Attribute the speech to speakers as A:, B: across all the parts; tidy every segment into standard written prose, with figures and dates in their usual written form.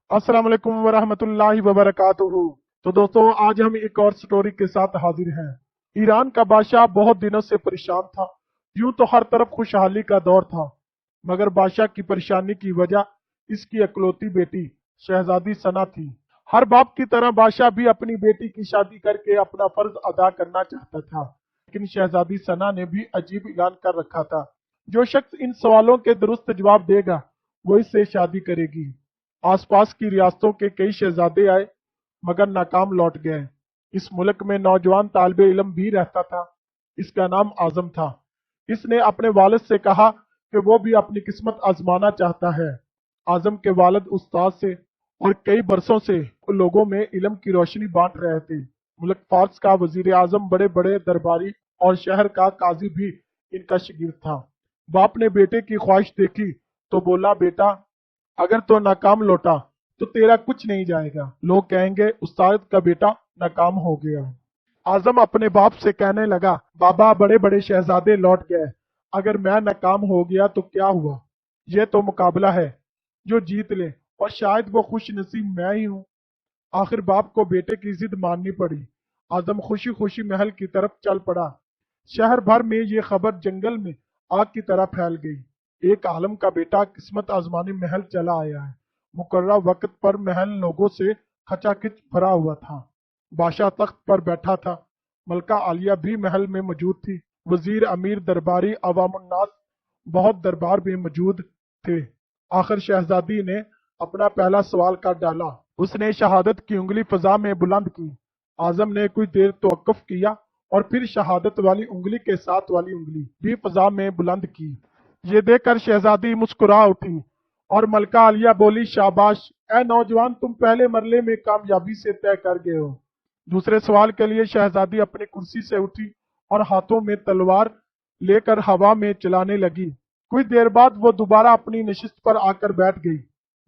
A: अस्सलाम वालेकुम वरहमतुल्लाहि वबरकातुहू। तो दोस्तों, आज हम एक और स्टोरी के साथ हाजिर हैं। ईरान का बादशाह बहुत दिनों से परेशान था। यूं तो हर तरफ खुशहाली का दौर था, मगर बादशाह की परेशानी की वजह इसकी इकलौती बेटी शहजादी सना थी। हर बाप की तरह बादशाह भी अपनी बेटी की शादी करके अपना फर्ज अदा करना चाहता था, लेकिन शहजादी सना ने भी अजीब ऐलान कर रखा था, जो शख्स इन सवालों के दुरुस्त जवाब देगा वो इससे शादी करेगी। आसपास की रियासतों के कई शहजादे आए, मगर नाकाम लौट गए। इस मुल्क में नौजवान तालिबे इल्म भी रहता था। इसका नाम आजम था। इसने अपने वालिद से कहा कि वो भी अपनी किस्मत आजमाना चाहता है। आजम के वालिद उस्ताद से और कई बरसों से लोगों में इल्म की रोशनी बांट रहे थे। मुल्क फारस का वजीर आजम, बड़े बड़े दरबारी और शहर का काजी भी इनका शागिर्द था। बाप ने बेटे की ख्वाहिश देखी तो बोला, बेटा अगर तो नाकाम लौटा तो तेरा कुछ नहीं जाएगा। लोग कहेंगे उस्ताद का बेटा नाकाम हो गया। आजम अपने बाप से कहने लगा, बाबा बड़े बड़े शहजादे लौट गए, अगर मैं नाकाम हो गया तो क्या हुआ? यह तो मुकाबला है, जो जीत ले, और शायद वो खुश नसीब मैं ही हूँ। आखिर बाप को बेटे की जिद माननी पड़ी। आजम खुशी खुशी महल की तरफ चल पड़ा। शहर भर में ये खबर जंगल में आग की तरह फैल गई। एक आलम का बेटा किस्मत आजमाने महल चला आया है। मुकर्रर वक्त पर महल लोगों से खचाखच भरा हुआ था। बादशाह तख्त पर बैठा था। मलका आलिया भी महल में मौजूद थी। वजीर, अमीर, दरबारी, अवामुन्नास बहुत दरबार में मौजूद थे। आखिर शहजादी ने अपना पहला सवाल कर डाला। उसने शहादत की उंगली फजा में बुलंद की। आजम ने कुछ देर तवक्कुफ किया और फिर शहादत वाली उंगली के साथ वाली उंगली भी फजा में बुलंद की। ये देखकर शहजादी मुस्कुरा उठी और मलका आलिया बोली, शाबाश ए नौजवान, तुम पहले मरले में कामयाबी से तय कर गए हो। दूसरे सवाल के लिए शहजादी अपनी कुर्सी से उठी और हाथों में तलवार लेकर हवा में चलाने लगी। कुछ देर बाद वो दोबारा अपनी नशिस्त पर आकर बैठ गई।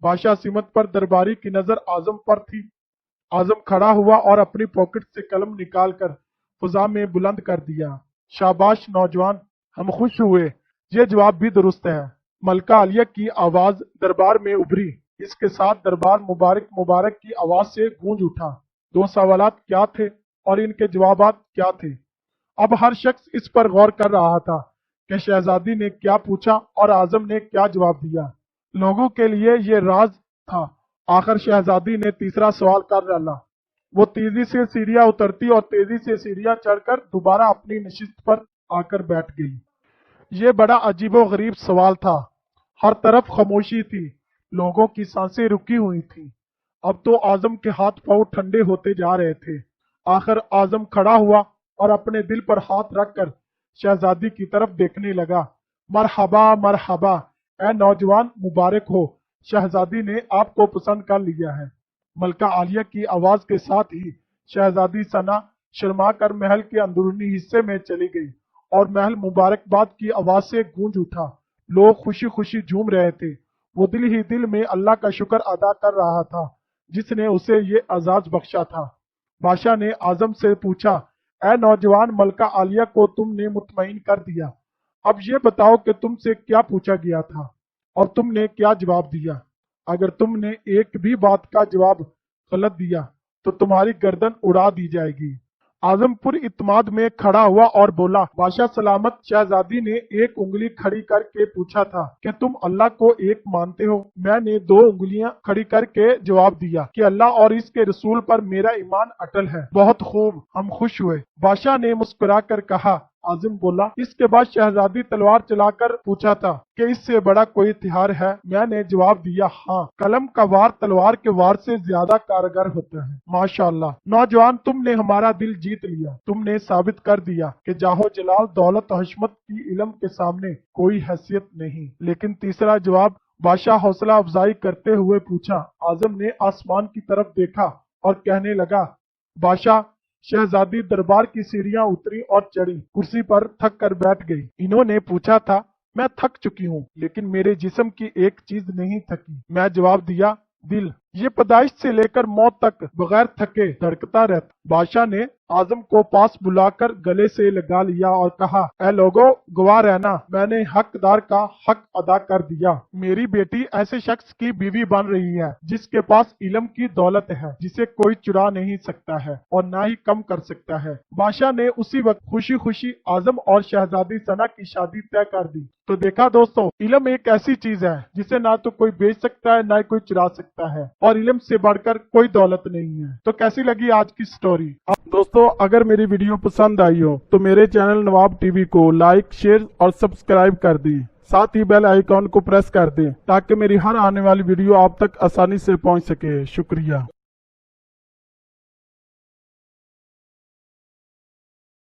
A: बादशाह सिमत पर दरबारी की नजर आजम पर थी। आजम खड़ा हुआ और अपनी पॉकेट से कलम निकालकर फजा में बुलंद कर दिया। शाबाश नौजवान, हम खुश हुए, ये जवाब भी दुरुस्त है। मलका आलिया की आवाज दरबार में उभरी। इसके साथ दरबार मुबारक मुबारक की आवाज से गूंज उठा। दो सवालात क्या थे और इनके जवाबात क्या थे? अब हर शख्स इस पर गौर कर रहा था कि शहजादी ने क्या पूछा और आजम ने क्या जवाब दिया। लोगों के लिए ये राज था। आखिर शहजादी ने तीसरा सवाल कर डाला। वो तेजी से सीढ़ियां उतरती और तेजी से सीढ़ियां चढ़कर दोबारा अपनी नशिस्त पर आकर बैठ गई। ये बड़ा अजीबो गरीब सवाल था। हर तरफ खामोशी थी। लोगों की सांसें रुकी हुई थी। अब तो आजम के हाथ पांव ठंडे होते जा रहे थे। आखिर आजम खड़ा हुआ और अपने दिल पर हाथ रखकर शहजादी की तरफ देखने लगा। मरहबा मरहबा, ए नौजवान, मुबारक हो, शहजादी ने आपको पसंद कर लिया है। मलका आलिया की आवाज के साथ ही शहजादी सना शर्मा कर महल के अंदरूनी हिस्से में चली गई और महल मुबारकबाद की आवाज से गूंज उठा। लोग खुशी खुशी झूम रहे थे। वो दिल ही दिल में अल्लाह का शुक्र अदा कर रहा था जिसने उसे ये एजाज बख्शा था। बादशाह ने आजम से पूछा, ए नौजवान, मलका आलिया को तुमने मुतमईन कर दिया। अब ये बताओ कि तुमसे क्या पूछा गया था और तुमने क्या जवाब दिया। अगर तुमने एक भी बात का जवाब गलत दिया तो तुम्हारी गर्दन उड़ा दी जाएगी। आजम पुर इत्माद में खड़ा हुआ और बोला, बादशाह सलामत, शहजादी ने एक उंगली खड़ी करके पूछा था कि तुम अल्लाह को एक मानते हो। मैंने दो उंगलियां खड़ी करके जवाब दिया कि अल्लाह और इसके रसूल पर मेरा ईमान अटल है। बहुत खूब, हम खुश हुए। बादशाह ने मुस्कुरा कर कहा। आजिम बोला। इसके बाद शहजादी तलवार चलाकर पूछा था कि इससे बड़ा कोई हथियार है। मैंने जवाब दिया, हाँ, कलम का वार तलवार के वार से ज्यादा कारगर होता है। माशाअल्लाह नौजवान, तुमने हमारा दिल जीत लिया। तुमने साबित कर दिया कि जाहो जलाल, दौलत, हशमत की इल्म के सामने कोई हैसियत नहीं। लेकिन तीसरा जवाब, बादशाह हौसला अफजाई करते हुए पूछा। आजम ने आसमान की तरफ देखा और कहने लगा, बादशाह, शहजादी दरबार की सीढ़ियां उतरी और चढ़ी, कुर्सी पर थक कर बैठ गई। इन्होंने पूछा था, मैं थक चुकी हूँ, लेकिन मेरे जिस्म की एक चीज नहीं थकी। मैं जवाब दिया, दिल। ये पैदाइश से लेकर मौत तक बगैर थके धड़कता रहता। बादशाह ने आजम को पास बुलाकर गले से लगा लिया और कहा, ऐ लोगो, गवाह रहना, मैंने हकदार का हक अदा कर दिया। मेरी बेटी ऐसे शख्स की बीवी बन रही है जिसके पास इल्म की दौलत है, जिसे कोई चुरा नहीं सकता है और ना ही कम कर सकता है। बादशाह ने उसी वक्त खुशी खुशी आजम और शहजादी सना की शादी तय कर दी। तो देखा दोस्तों, इल्म एक ऐसी चीज है जिसे ना तो कोई बेच सकता है, ना ही कोई चुरा सकता है, और इल्म से बढ़कर कोई दौलत नहीं है। तो कैसी लगी आज की स्टोरी? दोस्तों, अगर मेरी वीडियो पसंद आई हो तो मेरे चैनल नवाब टीवी को लाइक, शेयर और सब्सक्राइब कर दें। साथ ही बेल आइकॉन को प्रेस कर दें ताकि मेरी हर आने वाली वीडियो आप तक आसानी से पहुंच सके। शुक्रिया।